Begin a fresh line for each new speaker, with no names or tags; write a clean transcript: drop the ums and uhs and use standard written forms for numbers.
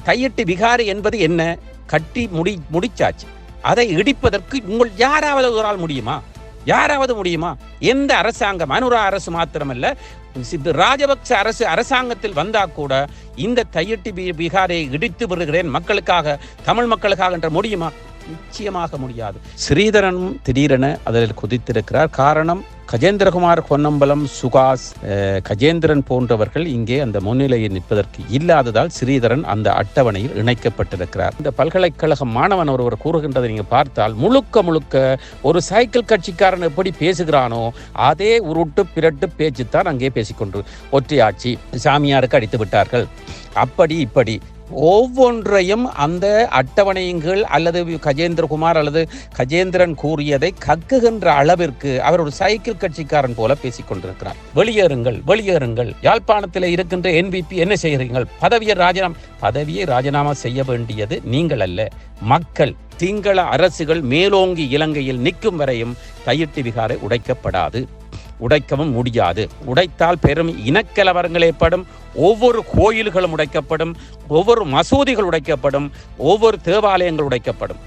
தையிட்டு விகாரை என்பது என்ன? கட்டி முடிச்சாச்சு. அதை இடிப்பதற்கு உங்கள் யாராவது ஒரு ஆள் முடியுமா? யாராவது முடியுமா? எந்த அரசாங்கம், அனுரா அரசு மாத்திரமல்ல, ராஜபக்ச அரசாங்கத்தில் வந்தா கூட இந்த தையிட்டு விகாரை இடித்து வருகிறேன் மக்களுக்காக, தமிழ் மக்களுக்காக என்ற முடியுமா? நிச்சயமாக முடியாது. ஸ்ரீதரனும் திடீரென அதில் குதித்திருக்கிறார். காரணம், கஜேந்திரகுமார் பொன்னம்பலம், சுகாஸ், கஜேந்திரன் போன்றவர்கள் இங்கே அந்த முன்னிலையில் நிற்பதற்கு இல்லாததால் ஸ்ரீதரன் அந்த அட்டவணையில் இணைக்கப்பட்டிருக்கிறார். இந்த பல்கலைக்கழக மாணவன் ஒருவர் கூறுகின்றதை நீங்க பார்த்தால், முழுக்க ஒரு சைக்கிள் கட்சிக்காரன் எப்படி பேசுகிறானோ அதே உருட்டு பிரட்டு பேச்சுத்தான் அங்கே பேசிக்கொண்டு, ஒற்றையாட்சி, சாமியாருக்கு அடித்து விட்டார்கள், அப்படி இப்படி ஒவ்வொன்றையும் அந்த அட்டவணைகள் அல்லது கஜேந்திரகுமார் அல்லது கஜேந்திரன் கூறியதை கக்குகின்ற அளவிற்கு அவர் ஒரு சைக்கிள் கட்சிக்காரன் போல பேசிக்கொண்டிருக்கிறார். வெளியேறுங்கள், யாழ்ப்பாணத்தில் இருக்கின்ற என்பிபி என்ன செய்கிறீர்கள்? பதவியை ராஜினாமா செய்ய வேண்டியது நீங்கள் அல்ல, மக்கள். சிங்கள அரசுகள் மேலோங்கி இலங்கையில் நிற்கும் வரையும் தையிட்டு விகாரை உடைக்கப்படாது, உடைக்கவும் முடியாது. உடைத்தால் பெரும் இனக்கலவரங்கள் ஏற்படும். ஒவ்வொரு கோயில்களும் உடைக்கப்படும், ஒவ்வொரு மசூதிகள் உடைக்கப்படும், ஒவ்வொரு தேவாலயங்கள் உடைக்கப்படும்.